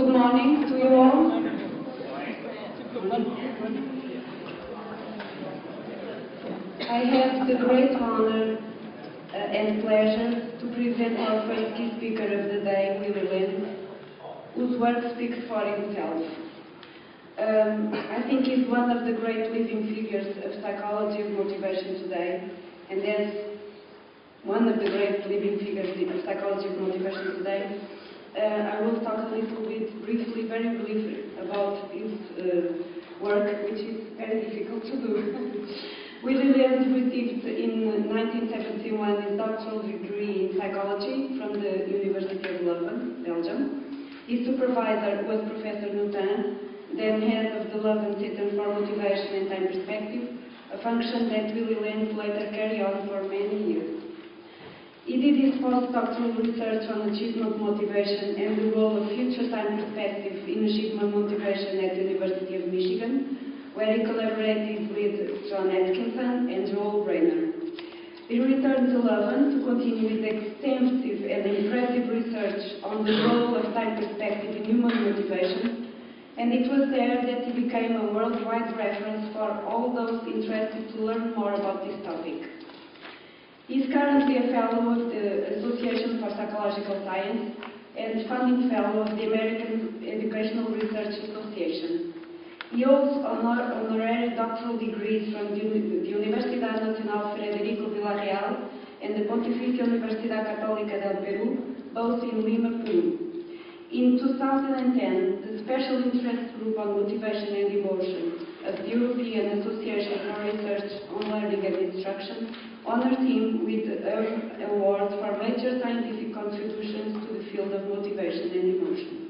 Good morning to you all. I have the great honor and pleasure to present our first key speaker of the day, Willy Lenz, whose work speaks for himself. I think he's one of the great living figures of psychology of motivation today, and as one of the great living figures of psychology of motivation today, I will talk a little bit briefly, very briefly, about his work, which is very difficult to do. Willy Lenz received in 1971 his doctoral degree in psychology from the University of Leuven, Belgium. His supervisor was Professor Nutin, then head of the Leuven Center for Motivation and Time Perspective, a function that Willy Lenz later carried on for many years. He did his postdoctoral research on achievement motivation and the role of future time perspective in achievement motivation at the University of Michigan, where he collaborated with John Atkinson and Joel Brainer. He returned to Leuven to continue his extensive and impressive research on the role of time perspective in human motivation, and it was there that he became a worldwide reference for all those interested to learn more about this topic. He is currently a fellow of the Association for Psychological Science and founding fellow of the American Educational Research Association. He holds honorary doctoral degrees from the Universidad Nacional Federico Villarreal and the Pontificia Universidad Católica del Perú, both in Lima, Peru. In 2010, the Special Interest Group on Motivation and Emotion of the European Association for Research on Learning and Instruction honored him with an award for major scientific contributions to the field of motivation and emotion.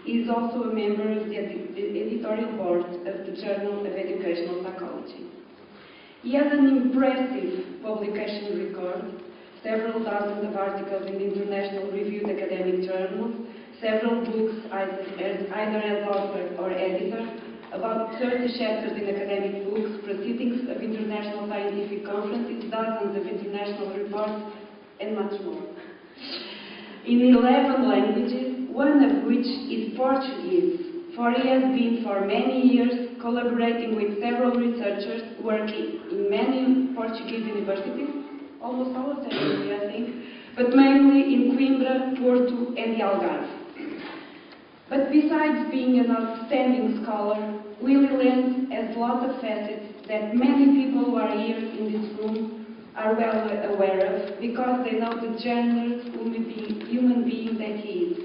He is also a member of the editorial board of the Journal of Educational Psychology. He has an impressive publication record, several dozens of articles in international reviewed academic journals, several books either as author or editor, about 30 chapters in academic books, proceedings of international scientific conferences, dozens of international reports, and much more. In 11 languages, one of which is Portuguese, for he has been for many years collaborating with several researchers working in many Portuguese universities, almost all of them, I think, but mainly in Coimbra, Porto, and the Algarve. But besides being an outstanding scholar, Willy Lenz has lots of facets that many people who are here in this room are well aware of, because they know the generous human being that he is.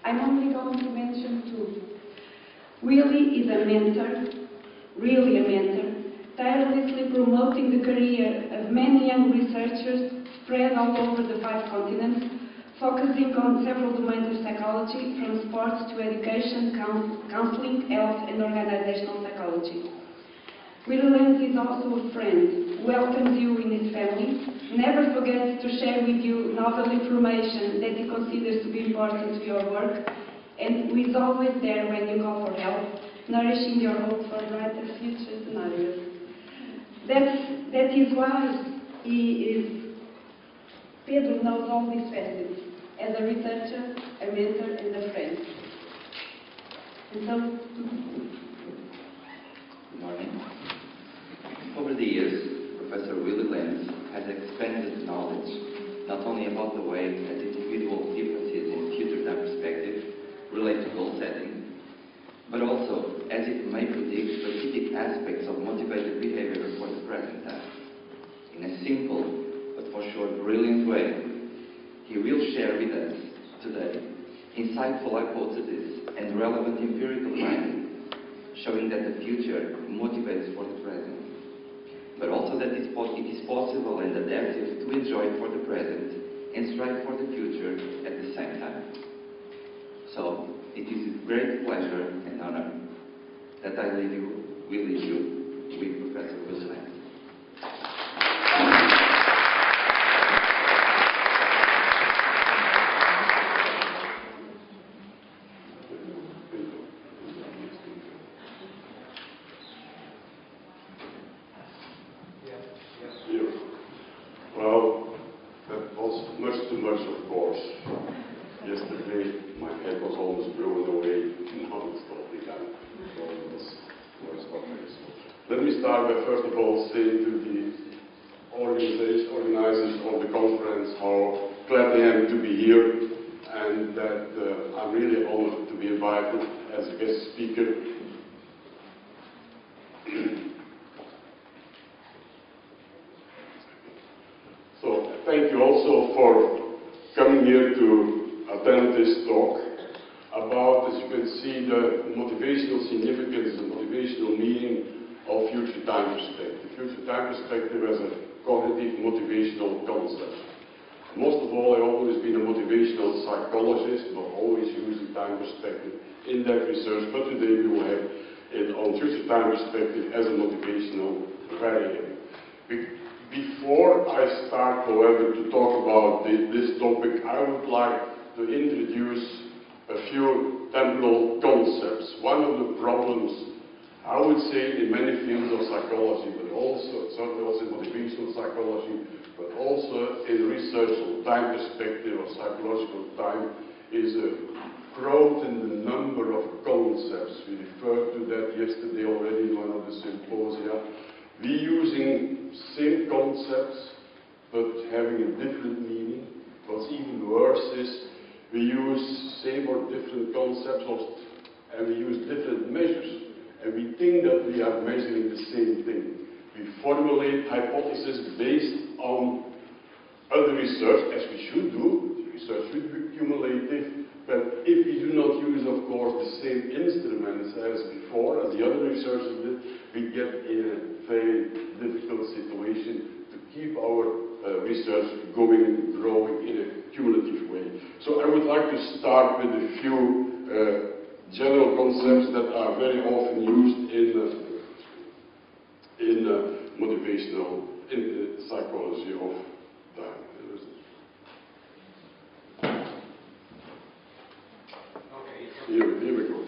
I'm only going to mention two. Willy is a mentor, really a mentor, tirelessly promoting the career of many young researchers spread all over the 5 continents, focusing on several domains of psychology, from sports to education, counseling, health, and organizational psychology. Willy Lenz is also a friend, welcomes you in his family, never forgets to share with you novel information that he considers to be important to your work, and who is always there when you call for help, nourishing your hope for brighter future scenarios. That is why Pedro knows all these facets, as a researcher, a mentor, and a friend. And so, good morning. Over the years, Professor Willy Lenz has expanded knowledge not only about the way that individual differences in future time perspective relate to goal setting, but also as it may predict specific aspects of motivated behavior for the present time. In a simple, but for sure brilliant way, he will share with us today insightful hypotheses and relevant empirical findings, showing that the future motivates for the present, but also that it is possible and adaptive to enjoy for the present and strive for the future at the same time. So, it is with great pleasure and honor that I will leave you with Professor Willy Lenz. Well, that was much too much, of course. Yesterday, my head was almost blown away Let me start by first of all saying to the organizers of the conference how glad I am to be here, and that I'm really honored to be invited as a guest speaker. So thank you also for coming here to attend this talk about, as you can see, the motivational significance, the motivational meaning of future time perspective. Future time perspective as a cognitive motivational concept. Most of all, I've always been a motivational psychologist, but always using time perspective in that research. But today we will have it on future time perspective as a motivational variable. Before I start, however, to talk about this topic, I would like to introduce a few temporal concepts. One of the problems, I would say, in many fields of psychology, but also, certainly also in motivational psychology, but also in research on time perspective or psychological time, is a growth in the number of concepts. We referred to that yesterday already in one of the symposia. We're using same concepts, but having a different meaning. What's even worse is we use same or different concepts, and we use different measures. And we think that we are measuring the same thing. We formulate hypotheses based on other research, as we should do. The research should be cumulative, but if we do not use, of course, the same instruments as before, as the other researchers did, we get in a very difficult situation to keep our research going and growing in a cumulative way. So I would like to start with a few general concepts that are very often used in motivational, in the psychology of time. Here we go.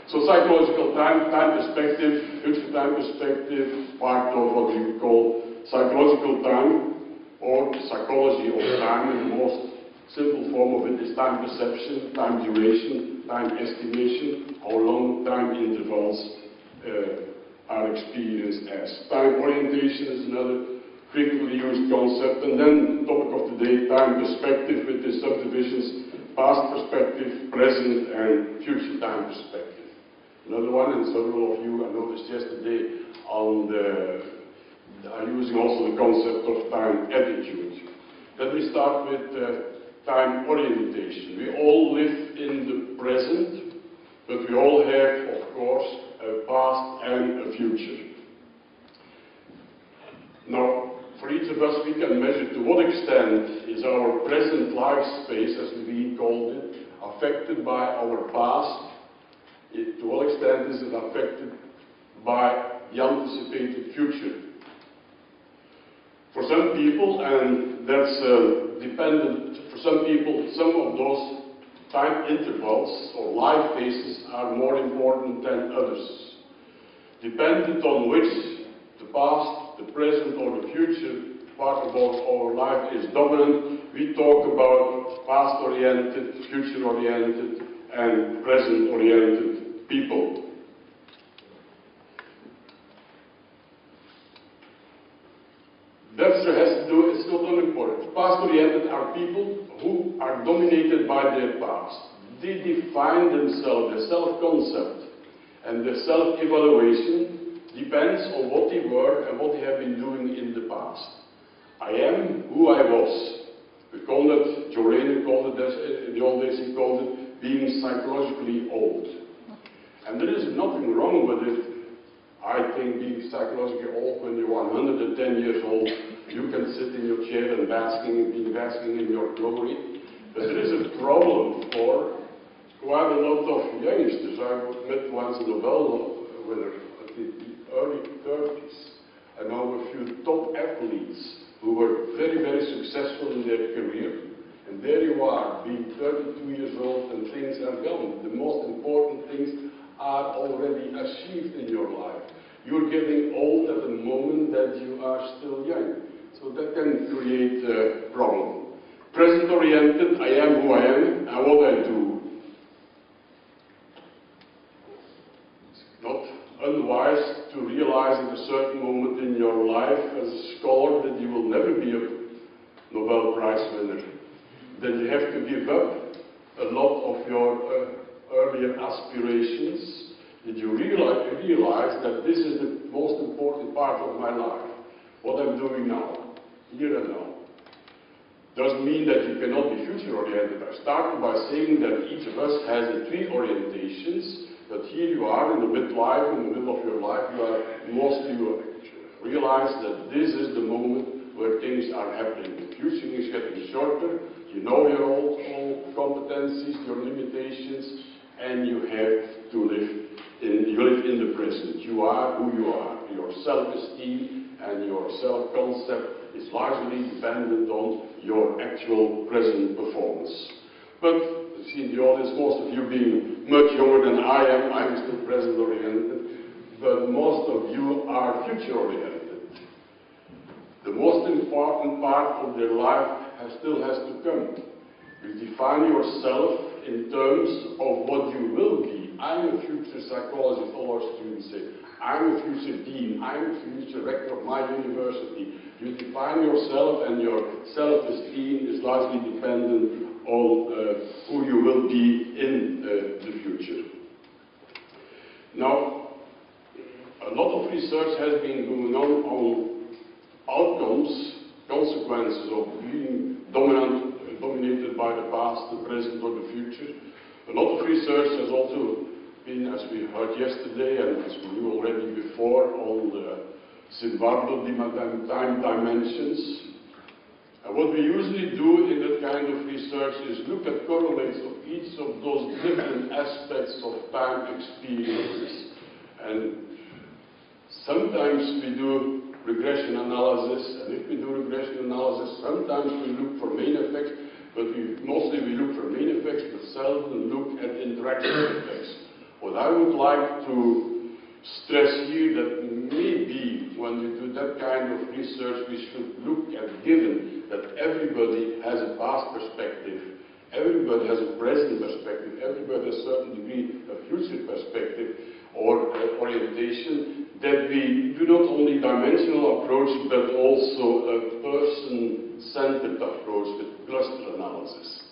So psychological time perspective, future time perspective, part of what we call psychological time, or psychology of time. In the most simple form of it is time perception, time duration, time estimation, how long time intervals are experienced as. Time orientation is another frequently used concept. And then, topic of today, time perspective with the subdivisions, past perspective, present, and future time perspective. Another one, and several of you, I noticed yesterday, are using also the concept of time attitude. Let me start with time orientation. We all live in the present, but we all have, of course, a past and a future. Now, for each of us, we can measure to what extent is our present life space, as we called it, affected by our past. To what extent is it affected by the anticipated future? For some people, and that's dependent, for some people, some of those time intervals or life phases are more important than others. Dependent on which the past, the present, or the future part of our life is dominant, we talk about past-oriented, future-oriented, and present-oriented people. That has to do, it's not unimportant. Past-oriented are people who are dominated by their past. They define themselves, their self-concept, and their self-evaluation depends on what they were and what they have been doing in the past. I am who I was. We call it, Joe Rainer called it, in the old days he called it, being psychologically old. And there is nothing wrong with it. I think being psychologically old when you are 110 years old, you can sit in your chair and be basking in your glory. But there is a problem for quite a lot of youngsters. I met once a Nobel winner in the early 30s, and now a few top athletes who were very, very successful in their career. And there you are, being 32 years old, and things are gone. The most important things are already achieved in your life. You're getting old at the moment that you are still young. So that can create a problem. Present-oriented, I am who I am and what I do. Not unwise to realize at a certain moment in your life as a scholar that you will never be a Nobel Prize winner. Then you have to give up a lot of your earlier aspirations. Did you realize that this is the most important part of my life, what I'm doing now, here and now. Doesn't mean that you cannot be future-oriented. I started by saying that each of us has the three orientations, but here you are in the midlife, in the middle of your life, you realize that this is the moment where things are happening. The future is getting shorter, you know your own competencies, your limitations, and you have to live in the present. You are who you are. Your self-esteem and your self-concept is largely dependent on your actual present performance. But, you see in the audience, most of you being much younger than I am still present-oriented, but most of you are future-oriented. The most important part of their life still has to come. You define yourself in terms of what you will be. I'm a future psychologist, all our students say. I'm a future dean, I'm a future rector of my university. You define yourself, and your self-esteem is largely dependent on who you will be in the future. Now, a lot of research has been going on outcomes, consequences of being dominated by the past, the present, or the future. A lot of research has also been, as we heard yesterday, and as we knew already before, on the Zimbabwe time dimensions. And what we usually do in that kind of research is look at correlates of each of those different aspects of time experiences. And sometimes we do regression analysis, and if we do regression analysis, sometimes we look for main effects, but mostly we look for main effects, but seldom look at interaction effects. What I would like to stress here, that maybe when we do that kind of research, we should look at, given that everybody has a past perspective, everybody has a present perspective, everybody has a certain degree of future perspective or orientation, that we do not only dimensional approach, but also a person-centered approach with cluster analysis.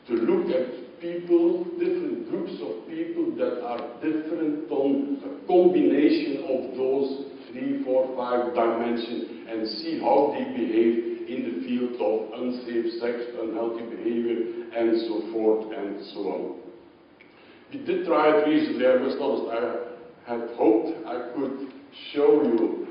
To look at people, different groups of people that are different on a combination of those 3, 4, 5 dimensions, and see how they behave in the field of unsafe sex, unhealthy behavior, and so forth and so on. We did try it recently. I must honest, I had hoped I could show you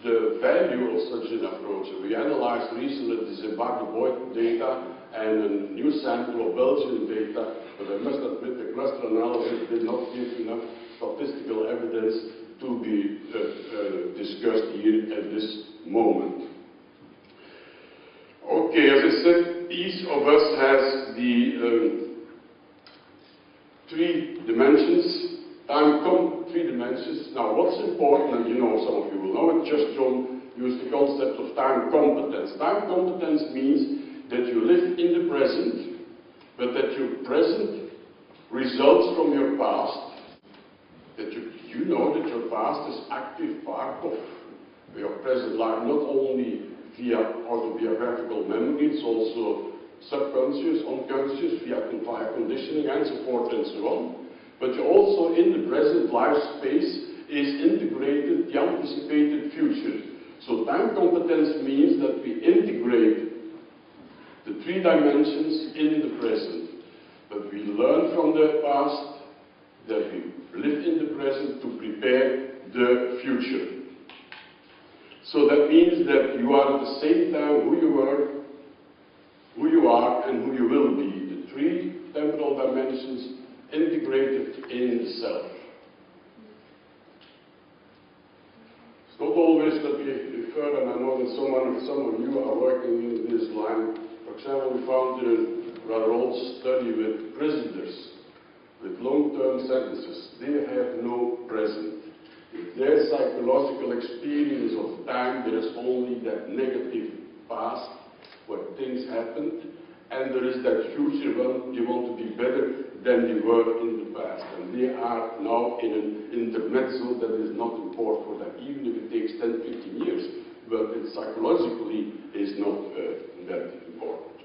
the value of such an approach. We analyzed recently the Zimbabwe data and a new sample of Belgian data, but I must admit the cluster analysis did not give enough statistical evidence to be discussed here at this moment. Okay, as I said, each of us has the 3 dimensions. Time come 3 dimensions. Now, what's important, and you know, some of you will know it, just John used the concept of time competence. Time competence means that you live in the present, but that your present results from your past, that you know that your past is active part of your present life, not only via autobiographical memory, it's also subconscious, unconscious, via conditioning, and so forth and so on. But you also, in the present life space, is integrated the anticipated future. So time competence means that we integrate the 3 dimensions in the present. But we learn from the past, that we live in the present to prepare the future. So that means that you are at the same time who you were, who you are, and who you will be. The 3 temporal dimensions integrated in the self. It's not always that we refer, and I know that some of you are working in this line. For example, we found a rather old study with prisoners with long-term sentences. They have no present. In their psychological experience of time, there is only that negative past where things happened, and there is that future when you want to be better than they were in the past. And they are now in an intermezzo that is not important for them, even if it takes 10, 15 years. But it psychologically is not that important.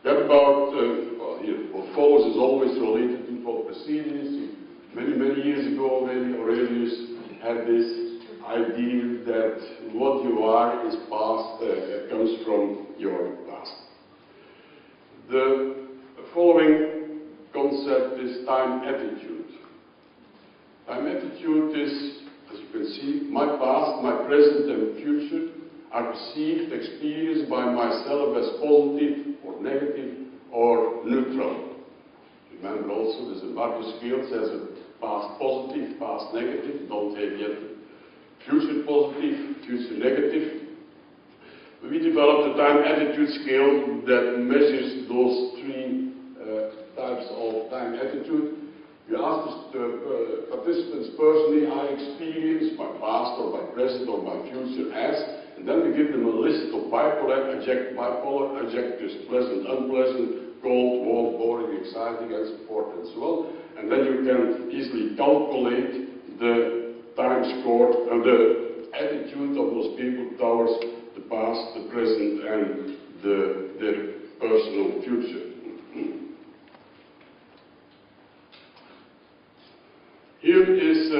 That about, well, here, portfolios is always related to what proceedings. Many years ago already, Aurelius had this idea that what you are is past, comes from your past. The following concept is time attitude. Time attitude is, as you can see, my past, my present and future are perceived, experienced by myself as positive or negative or neutral. Remember also there's a Marcus scale, says a past positive, past negative, don't have yet future positive, future negative. We developed a time attitude scale that measures those three types of time attitude. We asked the participants personally, I experience my past or my present or my future as, and then we give them a list of bipolar adjectives, pleasant, unpleasant, cold, warm, boring, exciting, and so forth and so on. And then you can easily calculate the time score and the attitude of those people towards the past, the present, and their personal future. Here is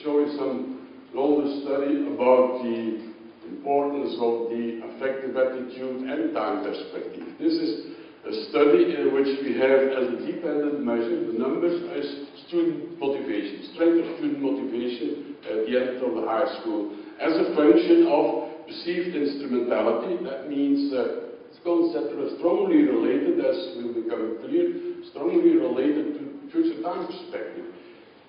showing some longer study about the importance of the affective attitude and time perspective. This is a study in which we have as a dependent measure the numbers as student motivation, strength of student motivation at the end of the high school, as a function of perceived instrumentality. That means this concept is strongly related, as will become clear, strongly related to future time perspective.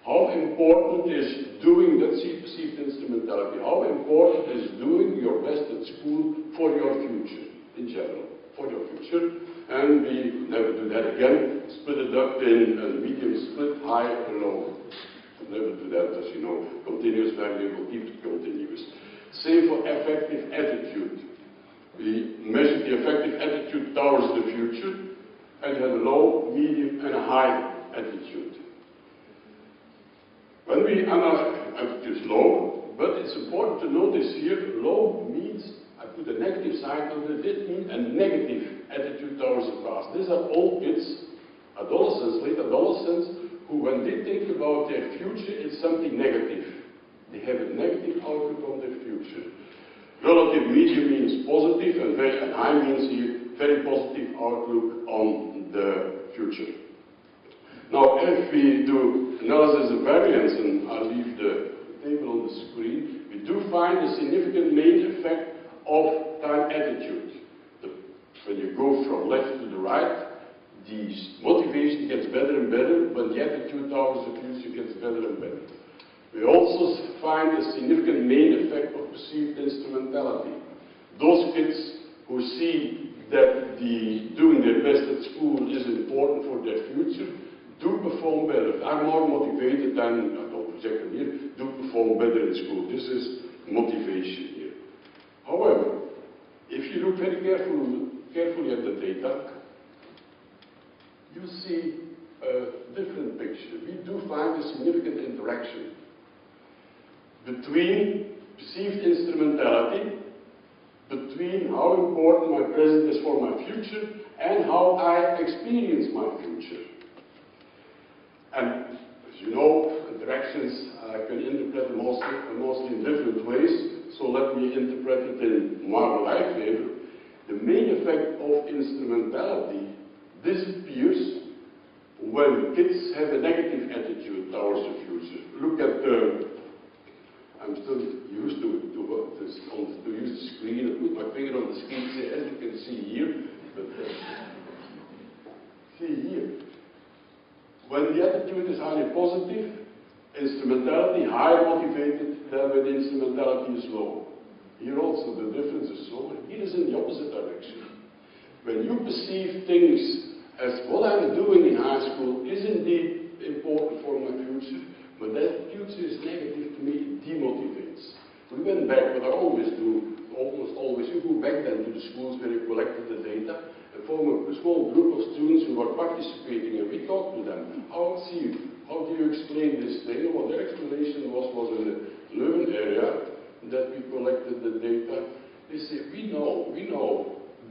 How important is doing that perceived instrumentality? How important is doing your best at school for your future, in general, for your future? And we never do that again. Split it up in a medium split, high and low. Never do that, as you know. Continuous variable, keep it continuous. Same for affective attitude. We measure the affective attitude towards the future, and you have a low, medium, and a high attitude. When we attitude is low, but it's important to notice here, low means, I put a negative sign on it, it means a negative attitude towards the past. These are all kids, adolescents, late adolescents, who when they think about their future, it's something negative. They have a negative outlook on their future. Relative medium means positive, and high means here very positive outlook on the future. Now, if we do analysis of variance, and I'll leave the table on the screen, we do find a significant main effect of time attitude. When you go from left to the right, the motivation gets better and better, but the attitude towards the future gets better and better. We also find a significant main effect of perceived instrumentality. Those kids who see that doing their best at school is important for their future, do perform better. I'm more motivated than, I don't project them here, do perform better in school. This is motivation here. However, if you look very carefully at the data, you see a different picture. We do find a significant interaction between perceived instrumentality, between how important my present is for my future, and how I experience my future. And as you know, interactions I can interpret mostly in different ways, so let me interpret it in my favor. The main effect of instrumentality disappears when kids have a negative attitude towards the future. Look at I'm still used to use the screen and put my finger on the screen, as you can see here. But see here. When the attitude is highly positive, instrumentality high motivated, then when the instrumentality is low. Here also the difference is so, here is in the opposite direction. When you perceive things as what I'm doing in high school is indeed important for my future, but that future is negative to me, it demotivates. We went back, what I always do, almost always, you go back then to the schools where you collected the data, and form a small group of students who are participating, and we talk see, how do you explain this thing? Well, their explanation was in the Leuven area that we collected the data. They say, we know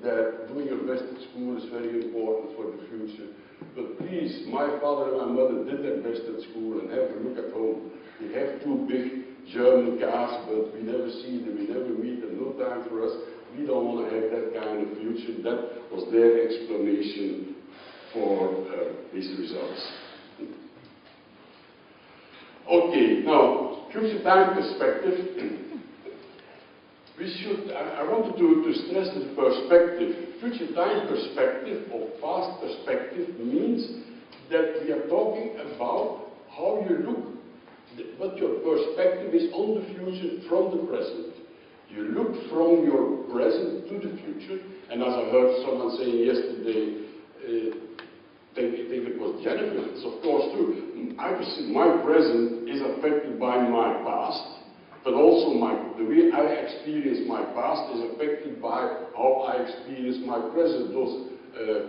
that doing your best at school is very important for the future. But please, my father and my mother did their best at school, and have a look at home. We have two big German cars, but we never see them, we never meet them, no time for us. We don't want to have that kind of future. That was their explanation for these results. Okay, now, future time perspective. I wanted to stress the perspective. Future time perspective or past perspective means that we are talking about how you look, what your perspective is on the future from the present. You look from your present to the future, and as I heard someone saying yesterday, I think it was Jennifer, it's of course true. I perceive my present is affected by my past, but also the way I experience my past is affected by how I experience my present. Those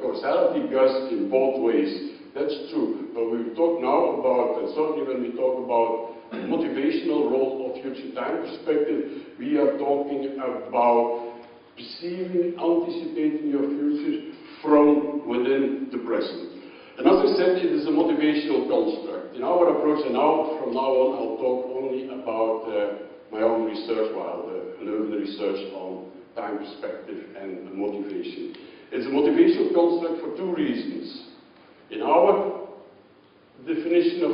causality goes in both ways. That's true. But we talk now about, and certainly when we talk about the motivational role of future time perspective, we are talking about perceiving, anticipating your future from within the present. And as I said, it is a motivational construct. In our approach, and now from now on, I'll talk only about my own research, while Leuven research on time perspective and motivation. It's a motivational construct for two reasons. In our definition of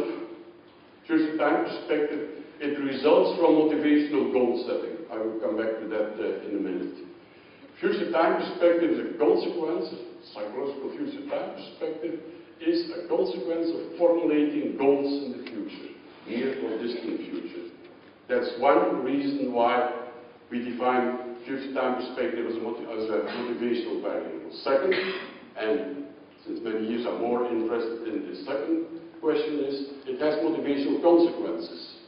future time perspective, it results from motivational goal setting. I will come back to that in a minute. Future time perspective is a consequence, psychological future time perspective is a consequence of formulating goals in the future, near or distant future. That's one reason why we define future time perspective as a motivational variable. Second, and since many years I'm more interested in the second question, is it has motivational consequences.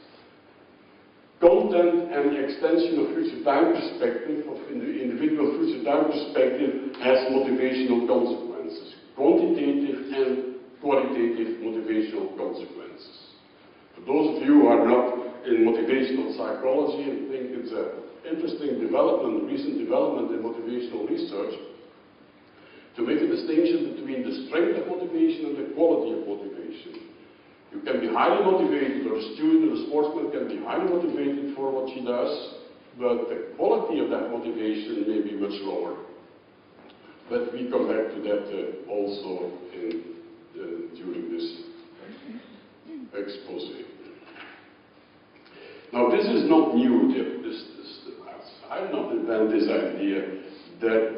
Content and extension of future time perspective, of individual future time perspective, has motivational consequences. Quantitative and qualitative motivational consequences. For those of you who are not in motivational psychology and think it's an interesting development, recent development in motivational research, to make a distinction between the strength of motivation and the quality of motivation. You can be highly motivated, or a student or a sportsman can be highly motivated for what she does, but the quality of that motivation may be much lower. But we come back to that also during this expose. Now this is not new. I did not invent this idea that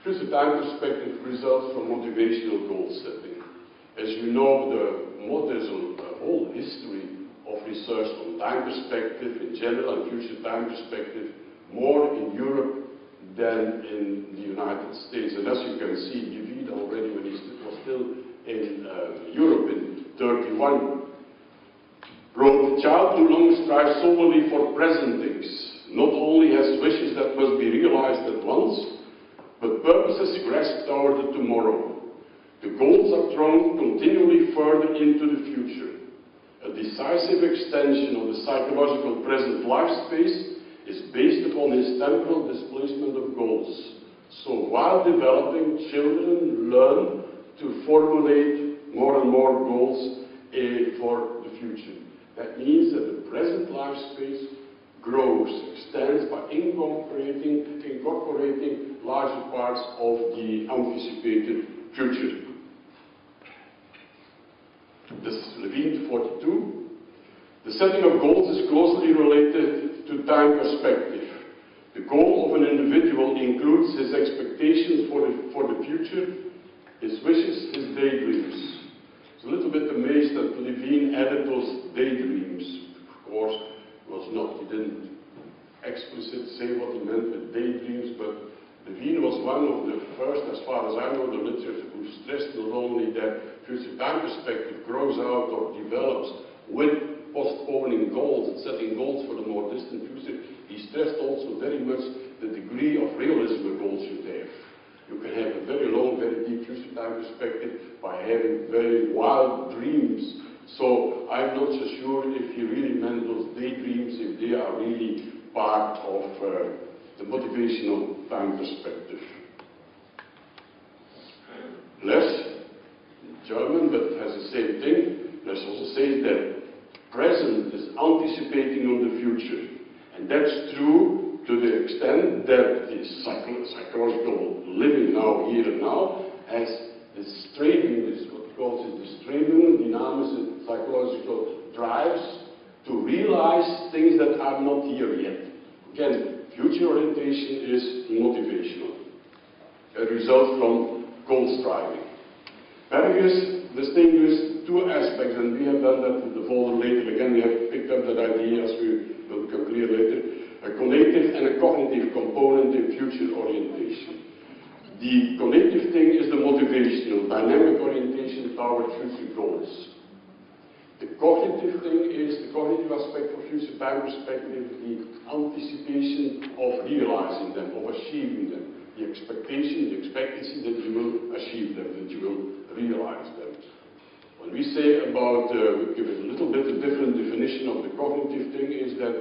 future time perspective results from motivational goal setting. As you know, there's a whole history of research on time perspective in general and future time perspective, more in Europe than in the United States. And as you can see, David already, when he was still in Europe in 1931, wrote, "The child no longer strives solely for present things, not only has wishes that must be realized at once, but purposes grasped toward the tomorrow. The goals are thrown continually further into the future. A decisive extension of the psychological present life space is based upon his temporal displacement of goals. So while developing, children learn to formulate more and more goals for the future." That means that the present life space grows, extends by incorporating larger parts of the anticipated future. This is Levine 42. The setting of goals is closely related to time perspective. The goal of an individual includes his expectations for the future, his wishes, his daydreams. It's a little bit amazed that Levine added those daydreams. Of course, he didn't explicitly say what he meant with daydreams, but Levine was one of the first, as far as I know, the literature who stressed not only that future time perspective grows out or develops with postponing goals and setting goals for the more distant future. He stressed also very much the degree of realism a goal should have. You can have a very long, very deep future time perspective having very wild dreams. So I'm not so sure if he really meant those daydreams, if they are really part of the motivational time perspective. Less, in German, but has the same thing. Less also says that present is anticipating on the future. And that's true to the extent that the psychological living now, here and now, has this striving, this what he calls it, the striving, dynamische psychological drives to realize things that are not here yet. Again, future orientation is motivational. It results from goal striving. Bergius distinguished two aspects, and we have done that with the folder later. Again, we have picked up that idea, as we will become clear later. A cognitive and a cognitive component in future orientation. The cognitive thing is the motivational, dynamic orientation toward future goals. The cognitive thing is the cognitive aspect of future time perspective, the anticipation of realizing them, of achieving them. The expectation, the expectancy that you will achieve them, that you will realize them. When we say about, we give it a little bit a different definition of the cognitive thing, is that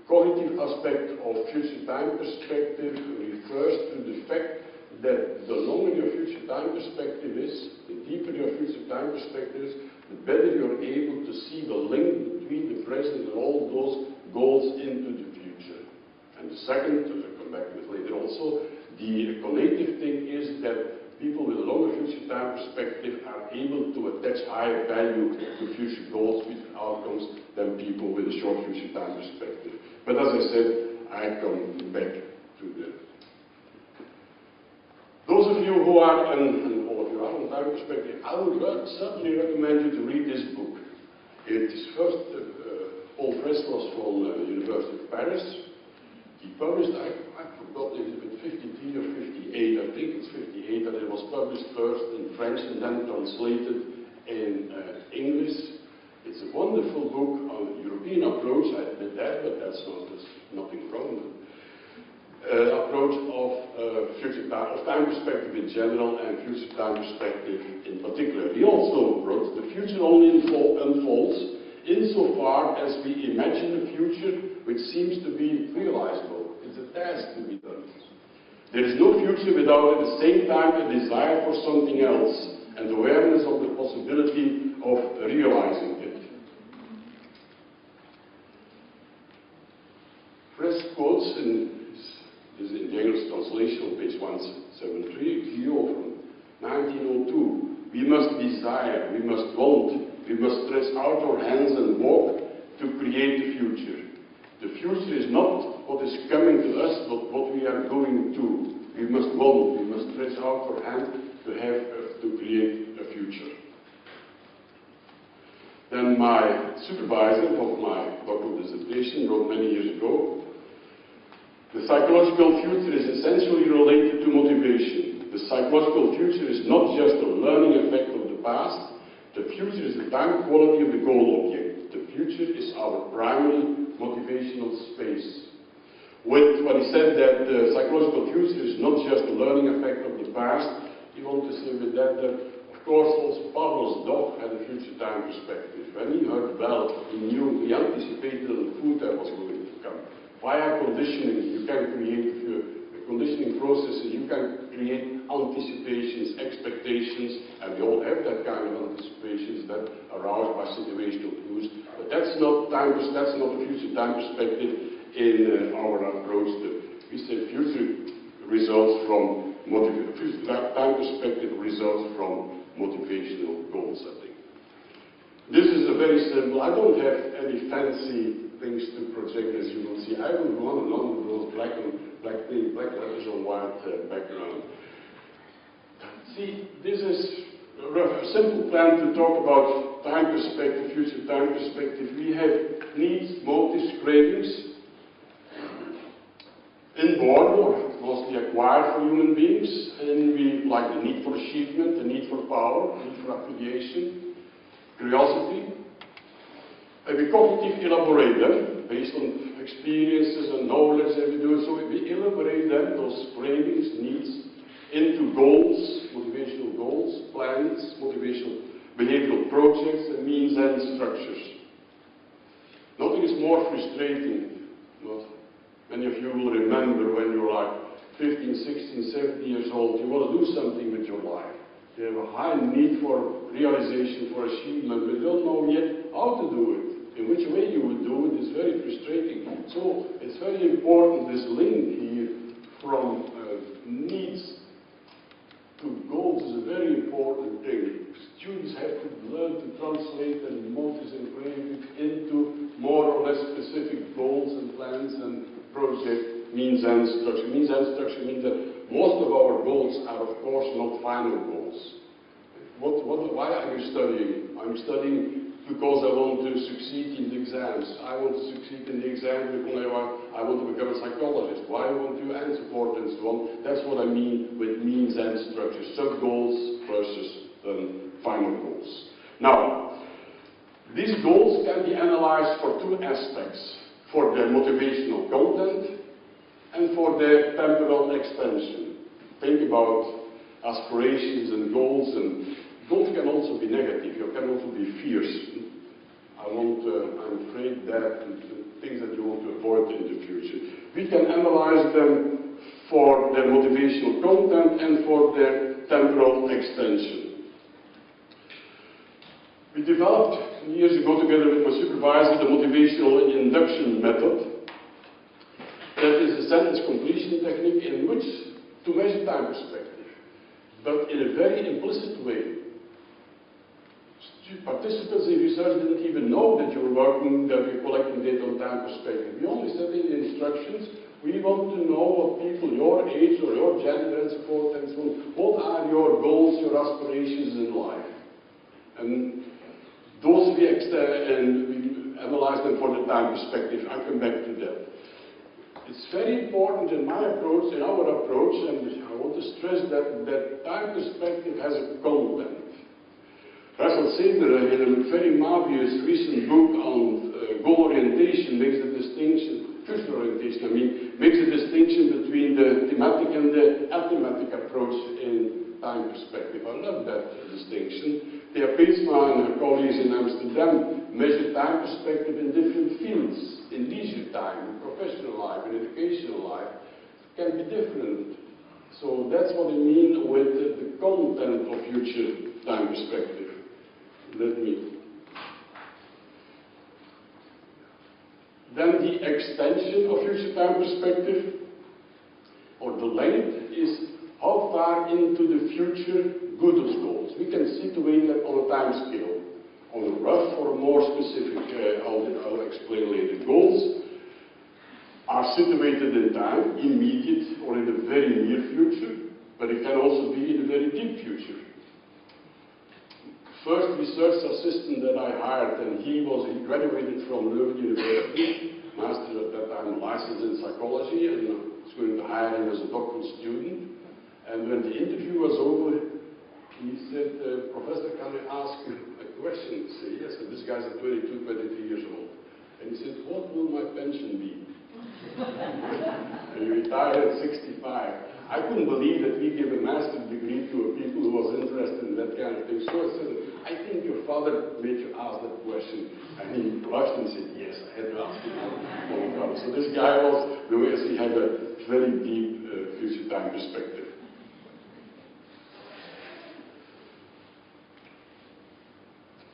cognitive aspect of future time perspective refers to the fact that the longer your future time perspective is, the deeper your future time perspective is, the better you're able to see the link between the present and all those goals into the future. And the second, I'll come back to it later also, the cognitive thing is that people with a longer future time perspective are able to attach higher value to future goals, future outcomes, than people with a short future time perspective. But as I said, I come back to that. Those of you who are, and all of you are on time perspective, I would certainly recommend you to read this book. It is first, Paul Fress was from the University of Paris. He published, I forgot if it's 53 or 58, I think it's 58, and it was published first in French and then translated in English. It's a wonderful book on the European approach, I admit that, but that's not, there's nothing wrong with it. Approach of time perspective in general and future time perspective in particular. He also wrote, the future only unfolds insofar as we imagine a future which seems to be realizable. It's a task to be done. There is no future without at the same time a desire for something else and awareness of the possibility of realizing it. Press quotes this is in the English translation on page 173, Gio from 1902. We must desire, we must want, we must stretch out our hands and walk to create the future. The future is not what is coming to us, but what we are going to. We must want, we must stretch out our hand to create a future. Then my supervisor of my doctoral dissertation wrote many years ago, the psychological future is essentially related to motivation. The psychological future is not just a learning effect of the past. The future is the time quality of the goal object. The future is our primary motivational space. With what he said that the psychological future is not just a learning effect of the past, he wanted to say with that of course also Pavlov's dog had a future time perspective. When he heard the bell, he knew, he anticipated the food that was going to come. Via conditioning, you can create conditioning processes, you can create anticipations, expectations, and we all have that kind of anticipations that are aroused by situational cues. But that's not a future time perspective in our approach. We say future results from future time perspective results from motivational goal setting. This is a very simple. I don't have any fancy things to project, as you will see. I will go on and on with those black letters on white background. See, this is a simple plan to talk about time perspective, future time perspective. We have needs, motives, cravings, inborn or mostly acquired for human beings, and we like the need for achievement, the need for power, the need for affiliation, curiosity. And we cognitively elaborate them based on experiences and knowledge that we do. So we elaborate them, those cravings, needs, into goals, motivational goals. goals, plans, motivational behavioral projects, and means and structures. Nothing is more frustrating. Many of you will remember when you were like 15, 16, 17 years old, you want to do something with your life. You have a high need for realization, for achievement, but you don't know yet how to do it. In which way you would do it is very frustrating. So it's very important, this link here from needs to goals is a very important thing. Students have to learn to translate and motives and framework into more or less specific goals and plans and project means and structure. Means and structure means that most of our goals are of course not final goals. Why are you studying? I'm studying because I want to succeed in the exams. I want to succeed in the exam because I want to become a psychologist. Why I want to answer for and so on. That's what I mean with means and structure. Sub-goals versus final goals. Now, these goals can be analyzed for two aspects. For their motivational content and for their temporal extension. Think about aspirations and goals, and goals can also be negative. You can also be fierce. I'm afraid that, and things that you want to avoid in the future. We can analyze them for their motivational content and for their temporal extension. We developed years ago together with my supervisor the motivational induction method. That is a sentence completion technique in which to measure time perspective, but in a very implicit way. Participants in research didn't even know that you were working, that you're collecting data on time perspective. We only said in the instructions, we want to know what people your age or your gender and so forth and so on, what are your goals, your aspirations in life. And those we analyze them for the time perspective. I'll come back to that. It's very important in my approach, in our approach, and I want to stress that time perspective has a content. Russell Saber, in a very marvelous recent book on goal orientation, makes the distinction, future orientation, makes a distinction between the thematic and the athematic approach in time perspective. I love that distinction. Thea Peetsma and her colleagues in Amsterdam measure time perspective in different fields, in leisure time, in professional life, in educational life. It can be different. So that's what I mean with the content of future time perspective. Then the extension of future time perspective, or the length, is how far into the future go those goals. We can situate that on a time scale, on a rough or a more specific, I'll explain later. Goals are situated in time, immediate or in the very near future, but it can also be in the very deep future. First research assistant that I hired, and he graduated from Leuven University, master at that time, licensed in psychology, and I was going to hire him as a doctoral student. And when the interview was over, he said, Professor, can I ask you a question? I said, yes, and this guy's 22, 23 years old. And he said, what will my pension be? And he retired at 65. I couldn't believe that we give a master's degree to a people who was interested in that kind of thing. So I said, I think your father made you ask that question. And he blushed and said, yes, I had to ask him. So this guy was, he had a very deep future time perspective.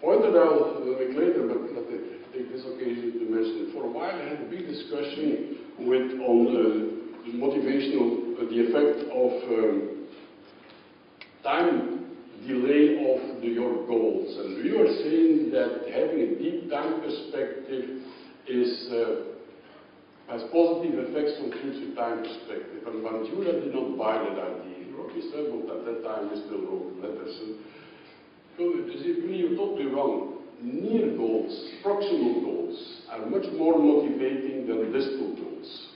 Pointed out a week later, but let me take this occasion to mention it. For a while I had a big discussion on the motivational, the effect of time delay of your goals. And we were saying that having a deep time perspective has positive effects on future time perspective. And Bandura did not buy that idea. He wrote me several at that time, he still wrote letters. You're totally wrong. Near goals, proximal goals, are much more motivating than distal goals.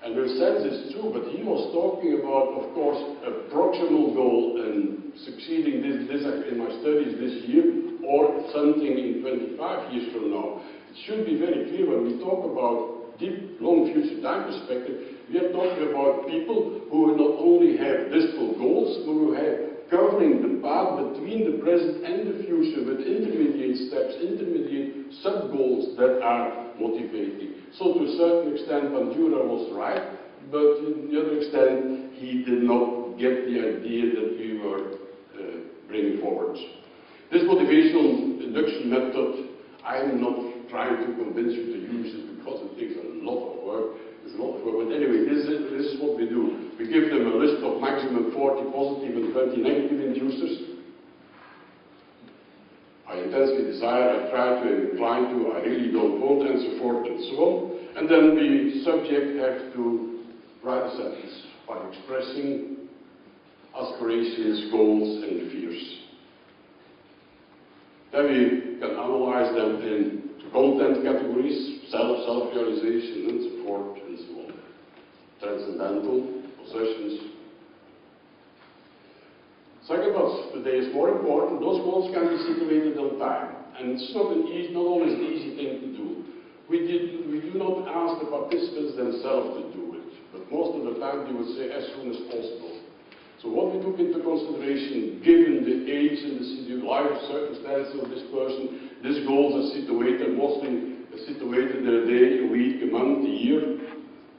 And in a sense it's true, but he was talking about, of course, a proximal goal and succeeding in my studies this year, or something in 25 years from now. It should be very clear when we talk about deep, long future time perspective, we are talking about people who not only have distal goals, but who have covered traveling the path between the present and the future with intermediate steps, intermediate sub-goals that are motivating. So to a certain extent, Bandura was right, but to the other extent, he did not get the idea that we were bringing forward. This motivational induction method, I'm not trying to convince you to use it because it takes a lot of work. It's a lot of work, but anyway, this is what we do. We give them a list of maximum 40 positive and 20 negative inducers. I intensely desire, I try to, incline to, I really don't want, and so forth and so on. And then the subject has to write a sentence by expressing aspirations, goals, and fears. Then we can analyze them into content categories, self-realization, and so forth and so on. Transcendental, possessions. Second, what today is more important, those goals can be situated on time. And it's not always an easy thing to do. We do not ask the participants themselves to do it, but most of the time they would say as soon as possible. So what we took into consideration, given the age and the life circumstances of this person, these goals are mostly situated in a day, a week, a month, a year,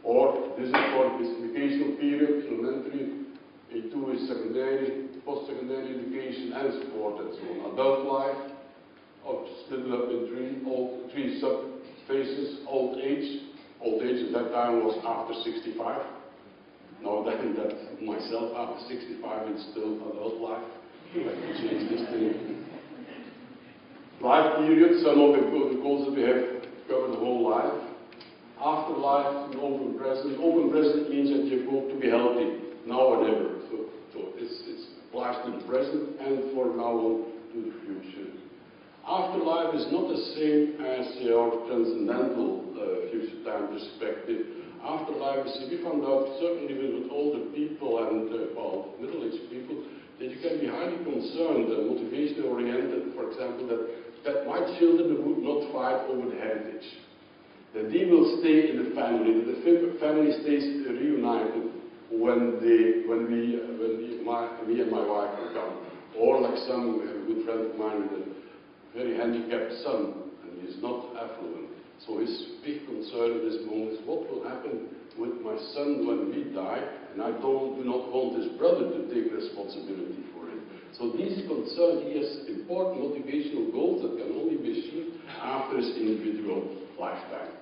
or this is for the educational period, elementary, A2 is secondary, post-secondary education, and so forth and so on. Adult life, split up in three sub-phases. Old age at that time was after 65. Now that myself, after 65, it's still adult life. I have to change this thing. Life period, some of the goals that we have cover the whole life. Afterlife, and open present. Open present means that you hope to be healthy, now or never. So it applies to the present and for now on to the future. Afterlife is not the same as your transcendental future time perspective. Afterlife, we found out, certainly with older people and middle-aged people, that you can be highly concerned and motivation oriented, for example, that my children would not fight over the heritage. That they will stay in the family, that the family stays reunited when me and my wife will come. Or like we have a good friend of mine with a very handicapped son, and he is not affluent. So his big concern at this moment is what will happen with my son when we die, and I do not want his brother to take responsibility for it. So these concerns, he has important motivational goals that can only be achieved after his individual lifetime.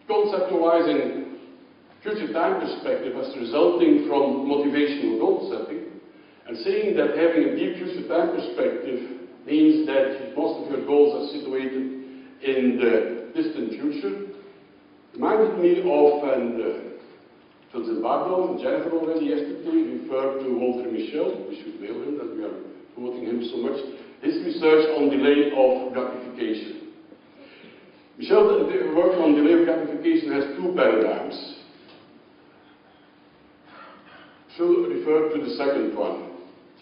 Conceptualizing future time perspective as resulting from motivational goal setting, and saying that having a deep future time perspective means that most of your goals are situated in the distant future, reminded me of, and Phil Zimbardo and Jennifer already yesterday referred to Walter Mischel. We should mail him that we are quoting him so much. His research on delay of gratification. Mischel's work on delay of gratification has two paradigms. Phil referred to the second one.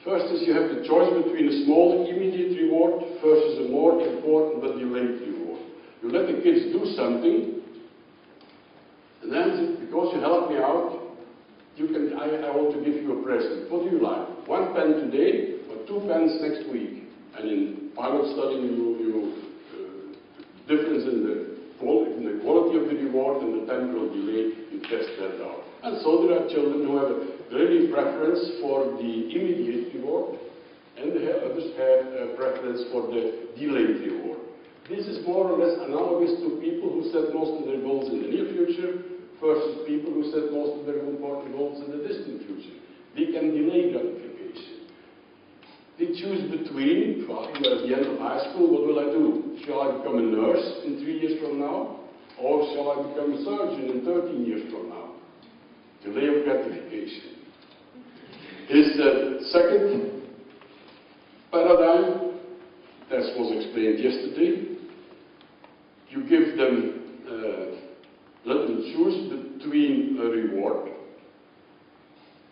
First is you have the choice between a small immediate reward versus a more important but delayed reward. You let the kids do something, and then because you helped me out, I want to give you a present. What do you like? 1 pen today or 2 pens next week? And in pilot study, difference in the quality of the reward and the temporal delay, you test that out. And so there are children who have a really preference for the immediate reward, and others have a preference for the delayed reward. This is more or less analogous to people who set most of their goals in the near future versus people who set most of their important goals in the distant future. They can delay gratification. They choose between, well, at the end of high school, what will I do? Shall I become a nurse in 3 years from now? Or shall I become a surgeon in 13 years from now? Delay of gratification. His second paradigm, as was explained yesterday, you give them, let them choose between a reward,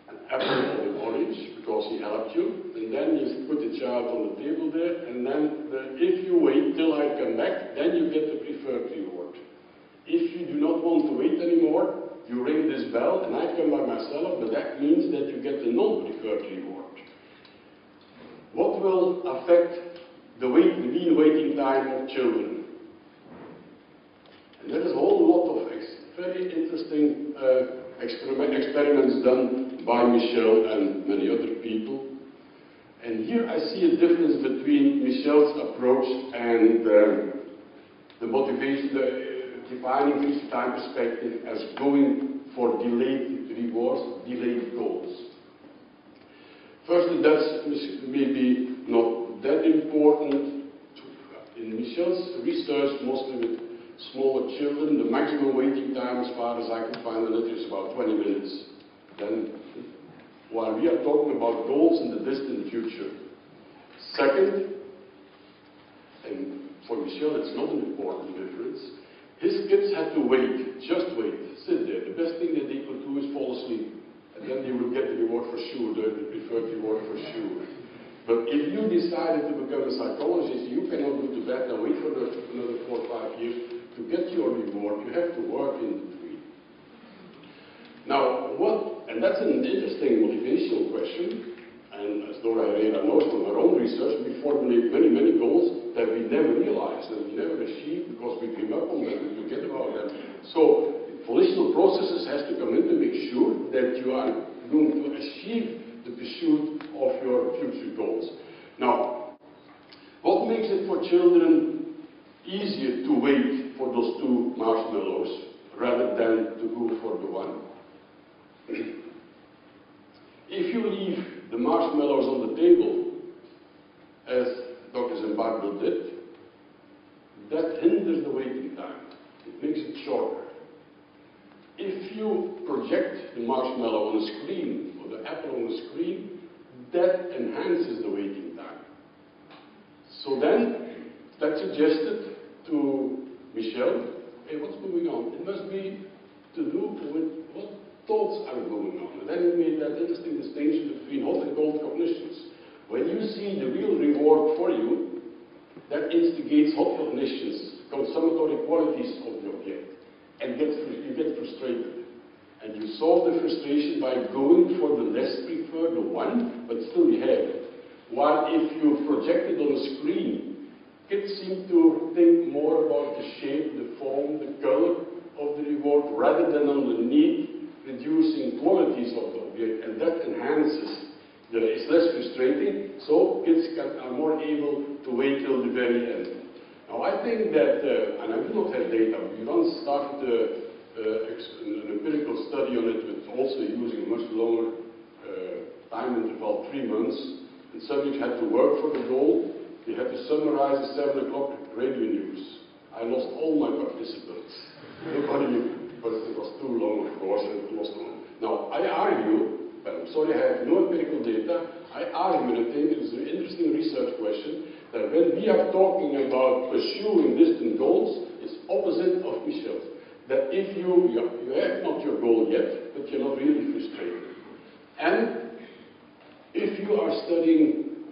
an apple or an orange, because he helped you, and then you put the child on the table there, and then if you wait till I come back, then you get the preferred reward. If you do not want to wait anymore, you ring this bell and I come by myself, but that means that you get the non-preferred reward. What will affect the mean waiting time of children? And there is a whole lot of very interesting experiments done by Michel and many other people. And here I see a difference between Michel's approach and the motivation, defining future time perspective as going for delayed rewards, delayed goals. Firstly, that's maybe not that important. In Michel's research, mostly with smaller children, the maximum waiting time, as far as I could find on it, is about 20 minutes. Then, while we are talking about goals in the distant future. Second, and for Michel it's not an important difference, his kids had to wait, just wait, sit there. The best thing that they could do is fall asleep. And then they would get the reward for sure, the preferred reward for sure. But if you decided to become a psychologist, you cannot go to bed and wait for another 4 or 5 years to get your reward. You have to work in between. Now, and that's an interesting motivational question, and as Dora Herrera knows from her own research, we formulate many, many goals that we never realized and we never achieved because we give up on them and forget about them. So, volitional processes has to come in to make sure that you are going to achieve the pursuit of your future goals. Now, what makes it for children easier to wait for those 2 marshmallows rather than to go for the one? If you leave the marshmallows on the table, as Dr. Zimbardo did, that hinders the waiting time. It makes it shorter. If you project the marshmallow on a screen, or the apple on a screen, that enhances the waiting time. So then, that suggested to Michel, hey, what's going on? It must be to do with what thoughts are going on. And then he made that interesting distinction between hot and cold cognitions. When you see the real reward for you, that instigates hot cognitions, consummatory qualities of the object, and you get frustrated. And you solve the frustration by going for the less preferred, the one, but still you have it. While if you project it on a screen, kids seem to think more about the shape, the form, the color of the reward, rather than on the need, reducing qualities of the object, and that enhances. It's less frustrating, so kids are more able to wait till the very end. Now I think that, and I do not have data, we once started an empirical study on it with also using a much longer time interval, 3 months, and subjects had to work for the goal. They had to summarize the 7 o'clock radio news. I lost all my participants. Nobody knew, but it was too long, of course, and it lost one. Now, I argue, but I'm sorry I have no empirical data, I argue, and I think it's an interesting research question, that when we are talking about pursuing distant goals, it's opposite of Michel's. That if you have not your goal yet, but you're not really frustrated. And if you are studying,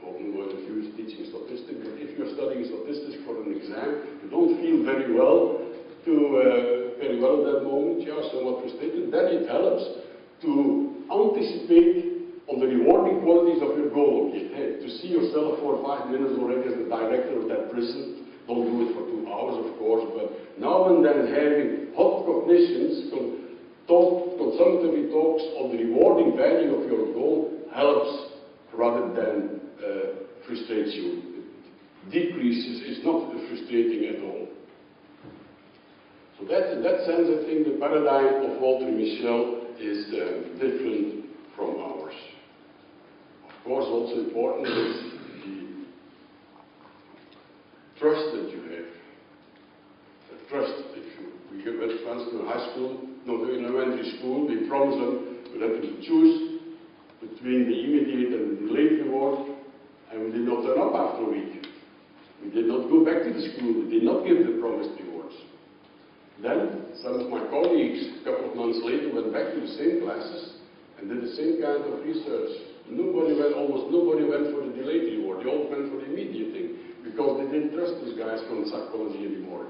often word of use teaching statistics, but if you're studying statistics for an exam, you don't feel very well at that moment, you are somewhat frustrated, then it helps to anticipate on the rewarding qualities of your goal object. Hey, to see yourself for 5 minutes already as the director of that prison, don't do it for 2 hours, of course, but now and then having hot cognitions, consummatory talks on the rewarding value of your goal helps rather than frustrates you. It decreases, it's not frustrating at all. So that, in that sense, I think the paradigm of Walter Michel is different from ours. Of course, also important is the trust that you have. The trust that we went once to high school, no, in elementary school, we promised them we let them choose between the immediate and the delayed reward, and we did not turn up after a week. We did not go back to the school, we did not give the promised rewards. Then, some of my colleagues, a couple of months later, went back to the same classes and did the same kind of research. Almost nobody went for the delayed reward, they all went for the immediate thing, because they didn't trust these guys from psychology anymore.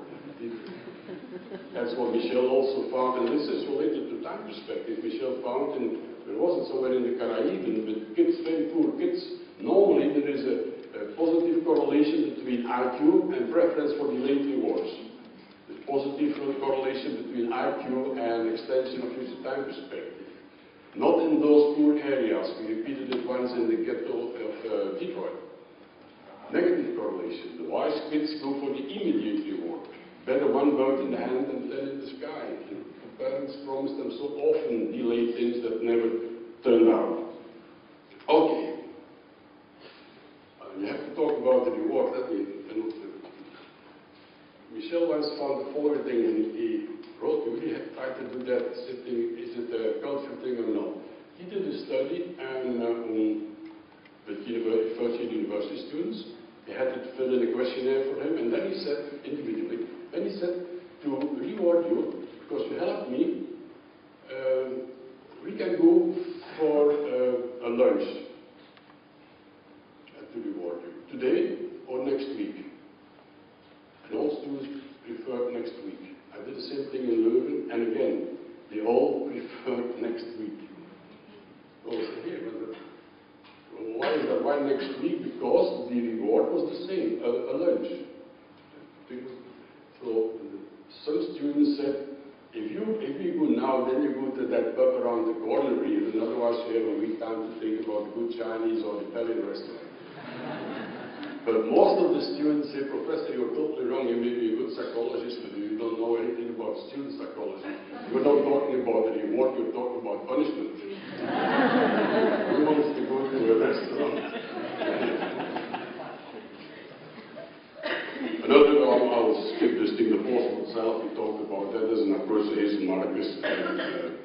That's what Michel also found, and this is related to time perspective. Michel found, and there wasn't somewhere in the Caribbean, but kids, very poor kids, normally there is a positive correlation between IQ and preference for delayed rewards. The positive correlation between IQ and extension of future time perspective. Not in those poor areas. We repeated it once in the ghetto of Detroit. Negative correlation. The wise kids go for the immediate reward. Better one bird in the hand than 10 in the sky. The parents promise them so often delayed things that never turned out. Okay. You have to talk about the reward. Michel once found the following thing, and he wrote, you really have tried to do that sitting, is it a culture thing or not? He did a study and with first year university students. They had to fill in a questionnaire for him, and then he said, individually, then he said, to reward you, because you helped me, we can go for a lunch to reward you. Today or next week. And all students preferred next week. I did the same thing in Leuven, and again, they all preferred next week. Oh, here, why is that? Why next week? Because the reward was the same, a lunch. So some students said, if you go now, then you go to that pub around the corner here, and otherwise you have a week time to think about the good Chinese or the Italian restaurant. But most of the students say, Professor, you're totally wrong. You may be a good psychologist, but you don't know anything about student psychology. You're not talking about the reward, you're talking about punishment. Who wants to go to a restaurant? Another, I'll skip this thing, the possible self. We talked about that as an approach to Hazel Marcus and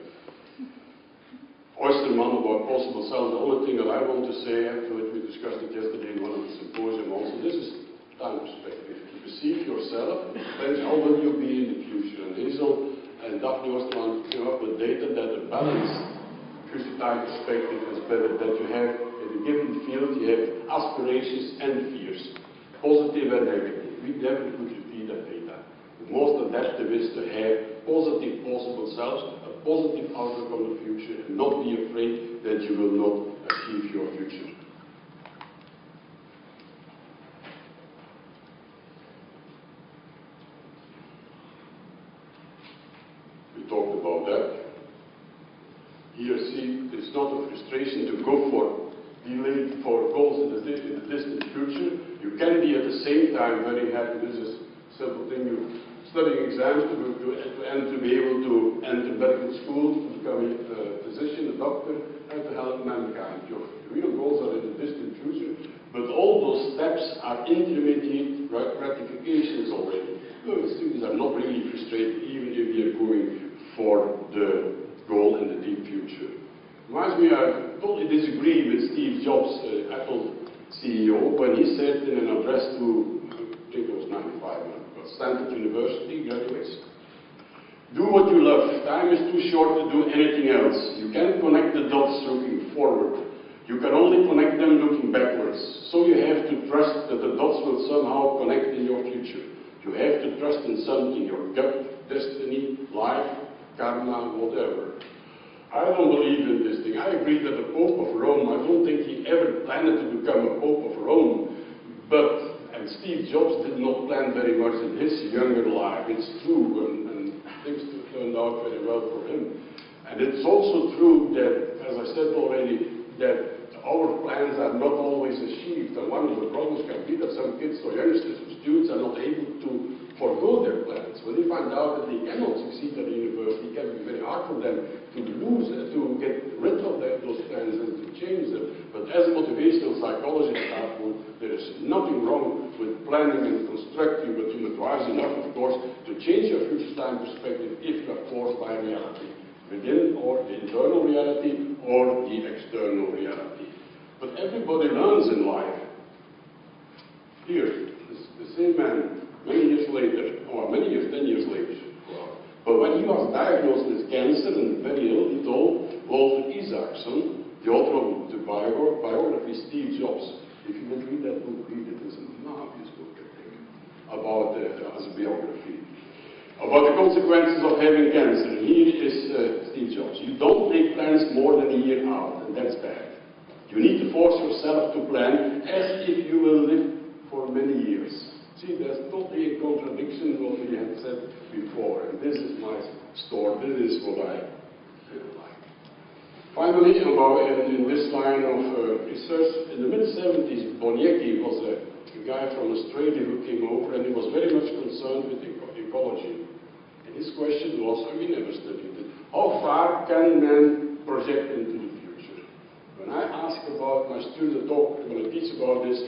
Oysterman about possible self. The only thing that I want to say, after we discussed it yesterday in one of the symposium also, this is time perspective. To perceive yourself, then how will you be in the future? And Hazel and Daphne Oysterman came up with data that the balance future time perspective is better, that you have in a given field you have aspirations and fears, positive and negative. We never could repeat that data. The most adaptive is to have positive possible selves, a positive outlook on the future, and not be afraid that you will not achieve your future. We talked about that. Here, see, it's not a frustration to go for delayed for goals in the distant future. You can be at the same time very happy. This is a simple thing. You're studying exams to be able to enter medical school, to become a physician, a doctor, and to help mankind. Your real goals are in the distant future, but all those steps are intermediate gratifications already. The students are not really frustrated, even if they are going for the goal in the deep future. Reminds me, I totally disagree with Steve Jobs, Apple CEO, when he said in an address to, I think it was 95, Stanford University graduates, do what you love. Time is too short to do anything else. You can't connect the dots looking forward. You can only connect them looking backwards. So you have to trust that the dots will somehow connect in your future. You have to trust in something, your gut, destiny, life, karma, whatever. I don't believe in this thing. I agree that the Pope of Rome, I don't think he ever planned to become a Pope of Rome. And Steve Jobs did not plan very much in his younger life. It's true, and things turned out very well for him. And it's also true that, as I said already, that our plans are not always achieved. And one of the problems can be that some kids or youngsters or students are not able to forego their plans. When they find out that they cannot succeed at the university, it can be very hard for them to get rid of those plans and to change them. But as a motivational psychologist, there is nothing wrong with planning and constructing, but you must wise enough, of course, to change your future time perspective if you are forced by reality, within or the internal reality or the external reality. But everybody learns in life. Here, the same man, many years later, or 10 years later. But when he was diagnosed with cancer and very ill, he told Walter Isaacson, the author of the biography Steve Jobs. If you would read that book, read it. It's a marvelous book, I think, about as a biography. About the consequences of having cancer, here is Steve Jobs. You don't make plans more than a year out, and that's bad. You need to force yourself to plan as if you will live for many years. See, there's totally a contradiction with what we had said before, and this is my story, this is what I feel like. Finally, in this line of research, in the mid-70s, Boniecki was a guy from Australia who came over, and he was very much concerned with ecology. And his question was, and we never studied it, how far can man project into the future? When I ask about my student talk, when I teach about this,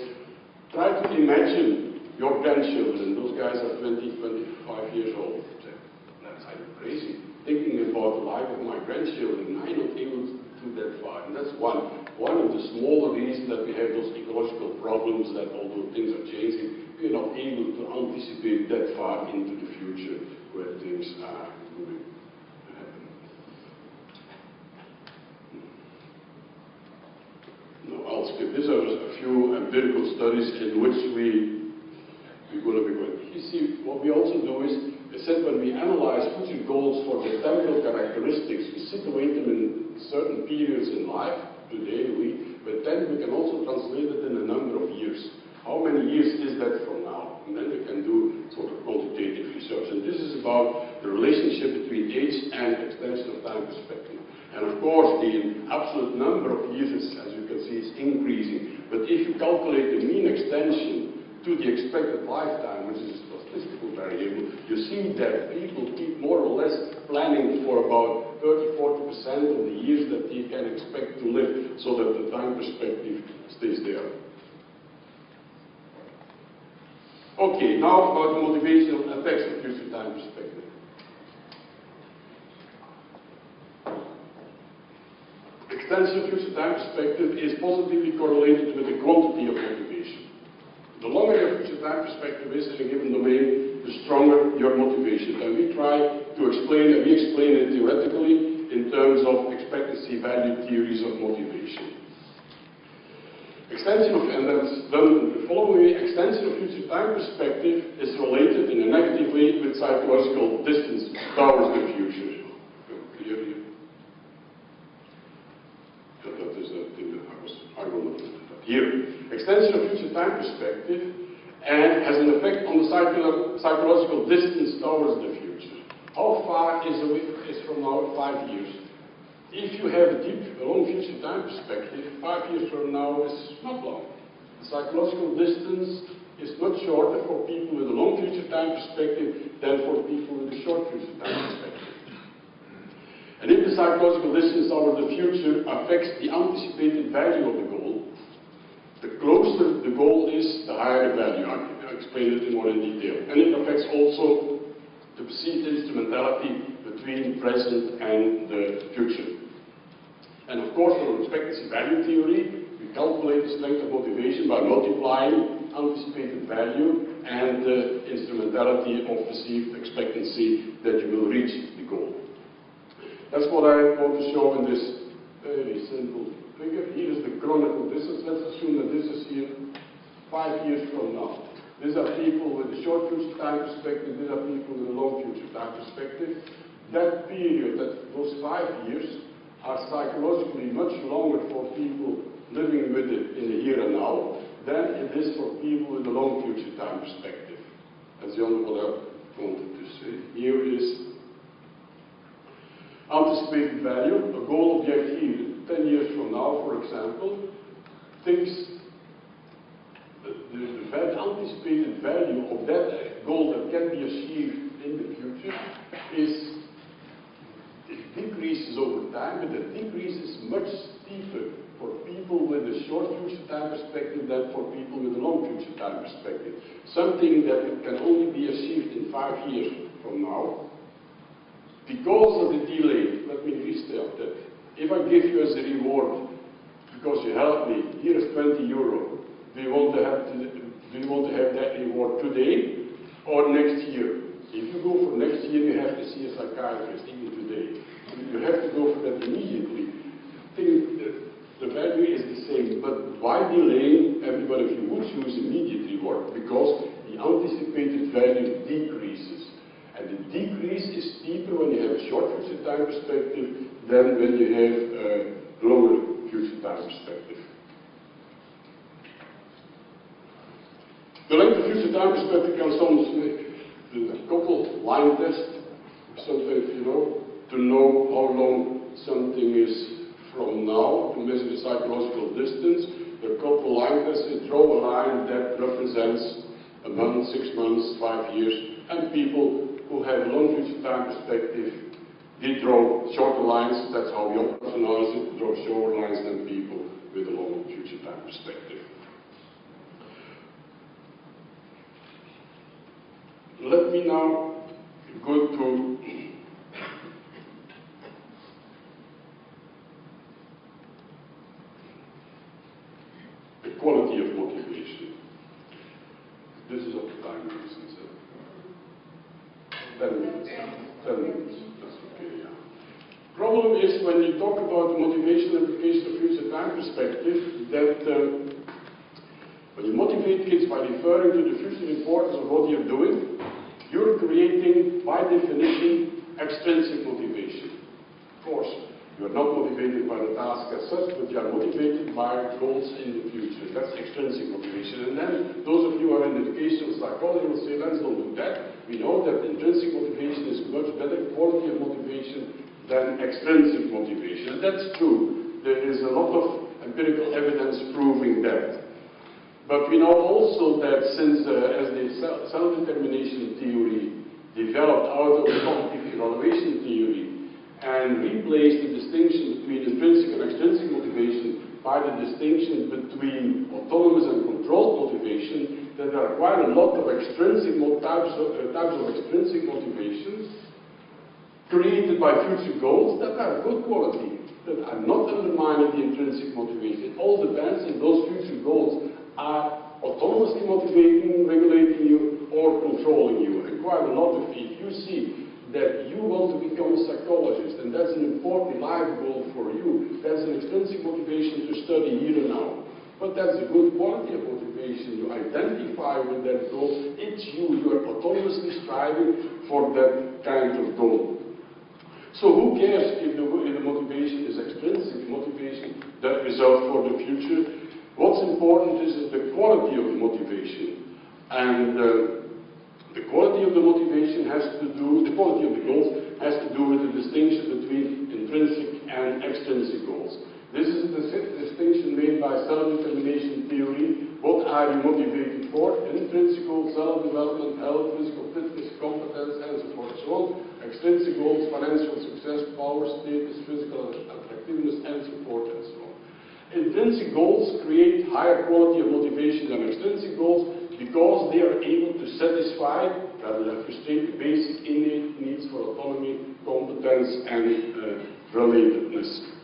try to imagine your grandchildren. Those guys are 20, 25 years old. I'm crazy. Thinking about the life of my grandchildren, I'm not able to do that far. And that's one of the smaller reasons that we have those ecological problems, that although things are changing, we're not able to anticipate that far into the future where things are going to happen. No, I'll skip. These are a few empirical studies in which we're going to be going. You see, what we also do is, I said when we analyze future goals for the temporal characteristics, we situate them in certain periods in life, today, but then we can also translate it in a number of years. How many years is that from now? And then we can do sort of quantitative research. And this is about the relationship between age and extension of time perspective. And of course, the absolute number of years, as you can see, is increasing. But if you calculate the mean extension to the expected lifetime, which is a statistical variable, you see that people keep more or less planning for about 30–40% of the years that they can expect to live, so that the time perspective stays there. Okay, now about the motivational effects of future time perspective. Extension of future time perspective is positively correlated with the quantity of motivation. The longer your future time perspective is in a given domain, the stronger your motivation. And we try to explain it, we explain it theoretically in terms of expectancy value theories of motivation. Extension of, and that's done in the following way, extension of future time perspective is related in a negative way with psychological distance towards the future. Clear here? That is the thing that I will not do that here. Extension of future time perspective and has an effect on the psychological distance towards the future. How far is from now 5 years? If you have a long future time perspective, 5 years from now is not long. The psychological distance is much shorter for people with a long future time perspective than for people with a short future time perspective. And if the psychological distance over the future affects the anticipated value of the goal, the closer the goal is, the higher the value. I explained it in more detail. And it affects also the perceived instrumentality between present and the future. And of course, for expectancy value theory, we calculate the strength of motivation by multiplying anticipated value and the instrumentality of perceived expectancy that you will reach the goal. That's what I want to show in this very simple figure. Here is the chronicle distance. Let's assume that this is here 5 years from now. These are people with a short future time perspective, these are people with a long future time perspective. That period, those 5 years, are psychologically much longer for people living with it in the here and now than it is for people with a long future time perspective. That's the only what I wanted to say. Here is anticipated value, a goal object here, 10 years from now, for example, thinks the anticipated value of that goal that can be achieved in the future it decreases over time, but the decrease is much steeper for people with a short future time perspective than for people with a long future time perspective. Something that can only be achieved in 5 years from now. Because of the delay, let me restate that. If I give you as a reward, because you helped me, here is 20 euro. Do you want to have that reward today or next year? If you go for next year, you have to see a psychiatrist, even today. You have to go for that immediately. The value is the same, but why delaying? Everybody, if you would choose immediate reward, because the anticipated value decreases. And the decrease is steeper when you have a short future time perspective than when you have a longer future time perspective. The length of future time perspective can sometimes do a couple line test, sometimes, to know how long something is from now, to measure the psychological distance. The couple line test is draw a line that represents a month, 6 months, 5 years, and people who have a long future time perspective, they draw shorter lines. That's how we operationalize it, draw shorter lines than people with a long future time perspective. Let me now go to the quality of motivation. This is of time reasons. 10 minutes. 10 minutes. That's okay, yeah. Problem is when you talk about the motivation implication of future time perspective, that when you motivate kids by referring to the future importance of what you're doing, you're creating, by definition, extrinsic motivation. Of course, you're not motivated by the task as such, but you are motivated by goals in the future. That's extrinsic motivation. And then, those of you who are in educational psychology will say, let's don't do that. We know that intrinsic motivation is much better quality of motivation than extrinsic motivation. And that's true. There is a lot of empirical evidence proving that. But we know also that since as the self-determination theory developed out of the cognitive evaluation theory and replaced the distinction between intrinsic and extrinsic motivation by the distinction between autonomous and controlled motivation, that there are quite a lot of extrinsic types of extrinsic motivations created by future goals that are good quality, that are not undermining the intrinsic motivation. It all depends if those future goals are autonomously motivating, regulating you, or controlling you. And quite a lot of if you see that you want to become a psychologist, and that's an important life goal for you, that's an extrinsic motivation to study here and now. But that's a good quality of motivation. You identify with that goal. It's you. You are autonomously striving for that kind of goal. So who cares if the motivation is extrinsic motivation, that result for the future? What's important is the quality of the motivation. And the quality of the motivation has to do, the quality of the goals has to do with the distinction between intrinsic and extrinsic goals. This is the distinction made by self-determination theory. What are you motivated for? Intrinsic goals, self-development, health, physical fitness, competence, and so forth and so on. Extrinsic goals, financial success, power, status, physical attractiveness, and so forth and so on. Intrinsic goals create higher quality of motivation than extrinsic goals because they are able to satisfy, rather than frustrate, the basic innate needs for autonomy, competence, and relatedness.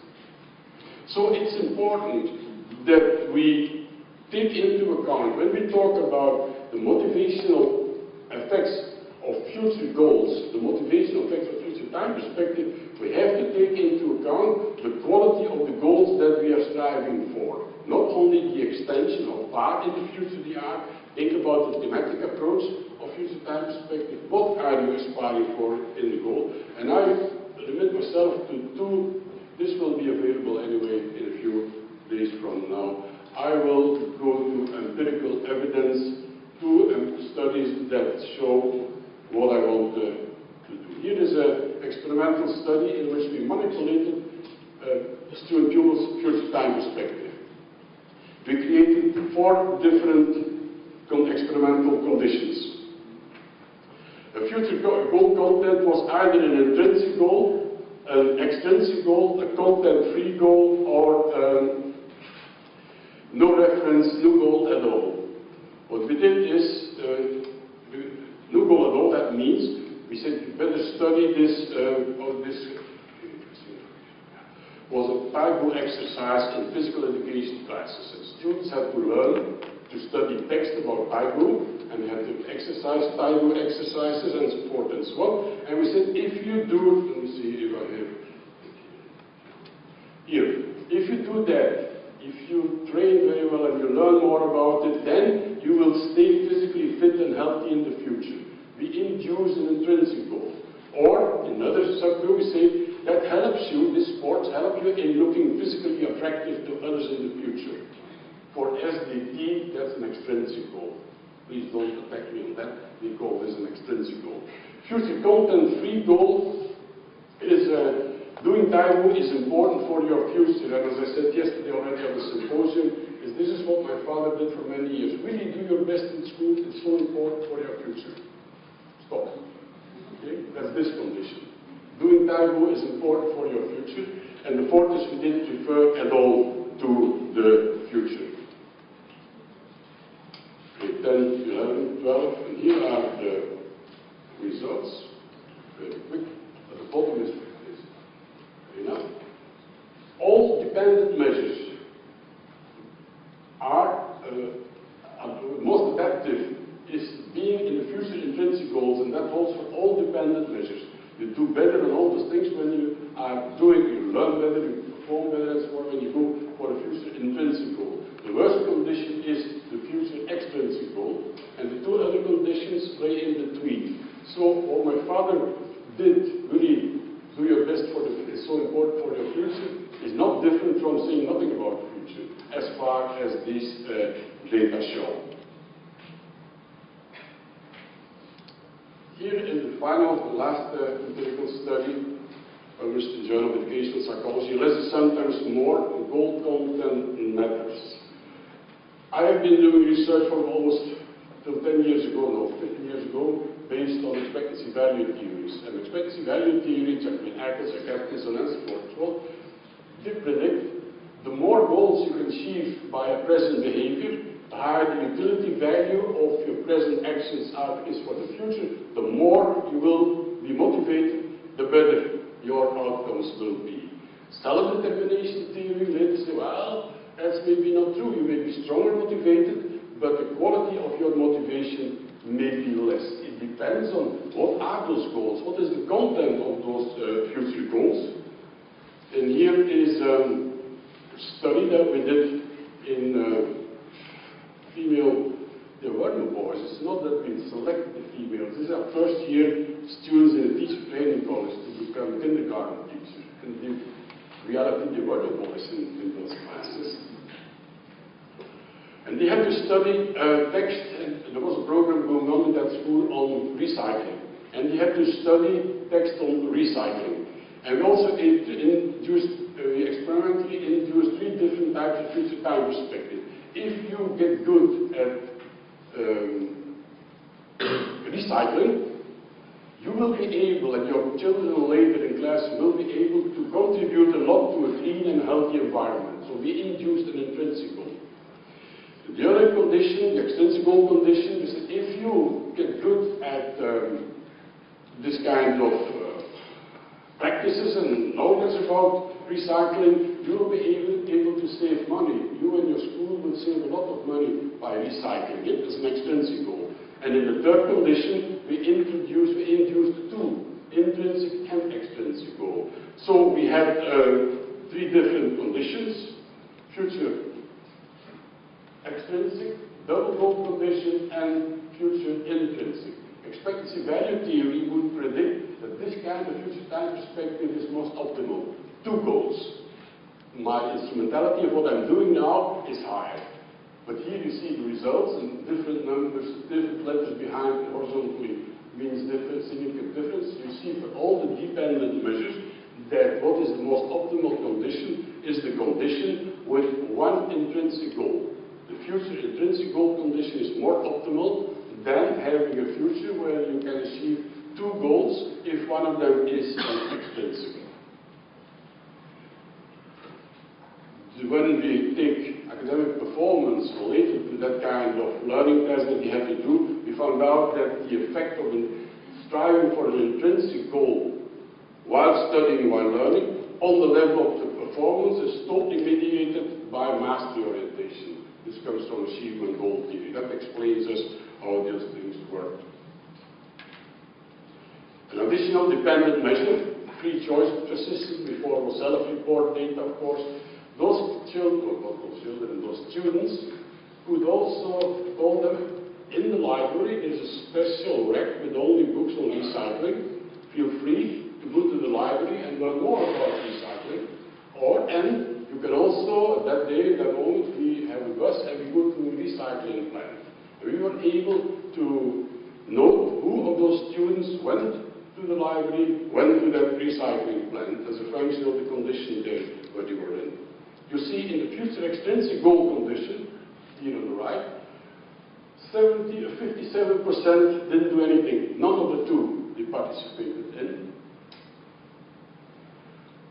So it's important that we take into account, when we talk about the motivational effects of future goals, the motivational effects of future time perspective, we have to take into account the quality of the goals that we are striving for. Not only the extension of part in the future they are, think about the thematic approach of future time perspective. What are you aspiring for in the goal? And I limit myself to two. This will be available anyway in a few days from now. I will go to empirical evidence, two studies that show what I want to do. Here is an experimental study in which we manipulated student pupils' future time perspective. We created 4 different experimental conditions. A future goal content was either an intrinsic goal, an extrinsic goal, a content-free goal, or no reference, no goal at all. What we did is, no goal at all, that means we said you better study this, was a Taigu exercise in physical education classes. And students had to learn to study text about Taigu, and had to exercise Taigu exercises and so forth and so on. And we said, if you do, let me see if I have here, if you do that, if you train very well and you learn more about it, then you will stay physically fit and healthy in the future. we induce an intrinsic goal. Or, in another subgroup, we say that helps you, this sports help you in looking physically attractive to others in the future. For SDT, that's an extrinsic goal. Please don't attack me on that. We call this an extrinsic goal. Future content-free goal is doing Taiwo is important for your future. And as I said yesterday already at the symposium, this is what my father did for many years. Really do your best in school. It's so important for your future. Stop. Okay? That's this condition. Doing Taiwo is important for your future. And the fourth is we didn't refer at all to the future. 10, 11, 12, and here are the results. Very quick. At the bottom is enough. All dependent measures are most adaptive is being in the future intrinsic goals, and that holds for all dependent measures. You do better on all those things when you are doing, you learn better, you perform better, and so on, when you go for a future intrinsic goal. The worst condition is the future extrinsic goal, and the two other conditions lay in between. So what my father did, really do your best for the, is so important for your future, is not different from saying nothing about the future, as far as these data show. Here is the final, the last empirical study, published in Journal of Educational Psychology. Less is sometimes more, goal content matters. I have been doing research for almost till 10 years ago, no, 15 years ago, based on expectancy value theories. And expectancy value theories, Jacqueline Ackles, Akatis, and so forth, they predict the more goals you can achieve by a present behavior, the higher the utility value of your present actions is for the future, the more you will be motivated, the better your outcomes will be. Self-determination theory later say, well, that's maybe not true. You may be stronger motivated, but the quality of your motivation may be less. It depends on what are those goals, what is the content of those future goals. And here is a study that we did in female, there were no boys. It's not that we selected the females. These are first year students in a teacher training college to become kindergarten teachers. And in reality, there were no boys in those classes. And they had to study text, and there was a program going on in that school on recycling. And they had to study text on recycling. And also experimentally induced 3 different types of future time perspective. If you get good at recycling, you will be able, and your children later in class will be able to contribute a lot to a clean and healthy environment. So we induced an intrinsic goal. The other condition, the extrinsic goal condition, is that if you get good at this kind of practices and knowledge about recycling, you will be able to save money. You and your school will save a lot of money by recycling it as an extrinsic goal. And in the third condition, we induced 2, intrinsic and extrinsic goal. So we had 3 different conditions: future extrinsic, double goal condition, and future intrinsic. Expectancy value theory would predict that this kind of future time perspective is most optimal. 2 goals. My instrumentality of what I'm doing now is higher. But here you see the results and different numbers, different letters behind horizontally means different, significant difference. You see for all the dependent measures that what is the most optimal condition is the condition with 1 intrinsic goal. The future intrinsic goal condition is more optimal than having a future where you can achieve 2 goals if one of them is extrinsic. When we take academic performance related to that kind of learning test that we have to do, we found out that the effect of striving for an intrinsic goal while studying, while learning, on the level of the performance is totally mediated by mastery orientation. This comes from achievement goal theory. That explains us how these things work. An additional dependent measure, free choice persistence, before was self-report data, of course. Those children, or not those children, those students could also call them In the library is a special rack with only books on recycling. Feel free to go to the library and learn more about recycling. And you can also, that day, that moment, we have a bus and we go to a recycling plant. We were able to note who of those students went to the library, went to that recycling plant as a function of the condition there where they were in. You see in the future extrinsic goal condition, here on the right, 57% didn't do anything. None of the two they participated in.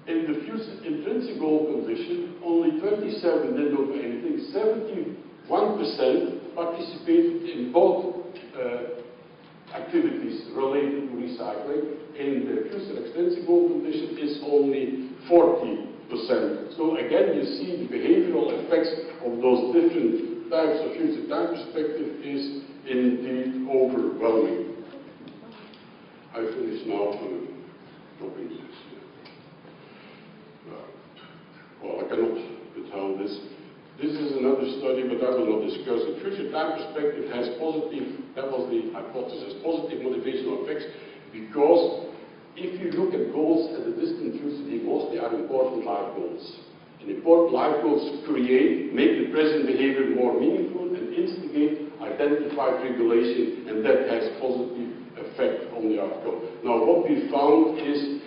In the future intrinsic goal condition, only 27 didn't do anything. 71% participated in both activities related to recycling. In the future extrinsic goal condition is only 40%. So again, you see the behavioral effects of those different types of future time perspective is indeed overwhelming. I finish now dropping this. Well, I cannot withhold this. This is another study, but I will not discuss it. Future time perspective has positive, that was the hypothesis, positive motivational effects, because if you look at goals at the distant future, they mostly are important life goals. And important life goals make the present behavior more meaningful and instigate identified regulation, and that has positive effect on the outcome. Now, what we really found is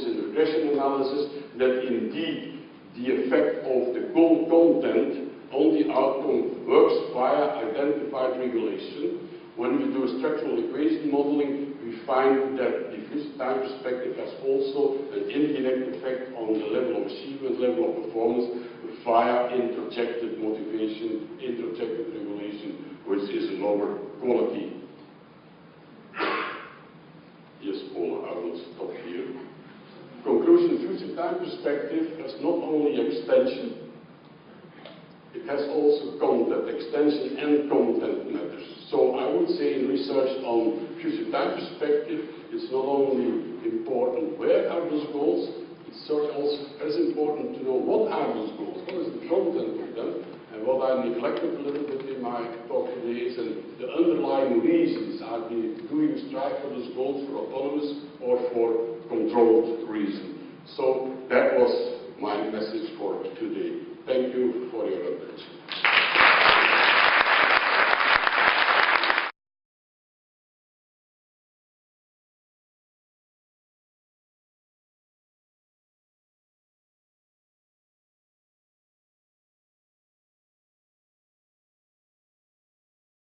in the regression analysis that indeed the effect of the goal content on the outcome works via identified regulation. When we do structural equation modeling, we find that the future time perspective has also an indirect effect on the level of achievement, level of performance, via introjected motivation, introjected regulation, which is a lower quality. Yes, Paul, I will stop here. Conclusion, future time perspective has not only extension, it has also content. Extension and content matters. So I would say in research on future time perspective, it's not only important where are those goals, it's also as important to know what are those goals, what is the content of them. And what I neglected a little bit in my talk today is the underlying reasons. Are they doing strive for those goals for autonomous or for controlled reason? So that was my message for today. Thank you for your attention.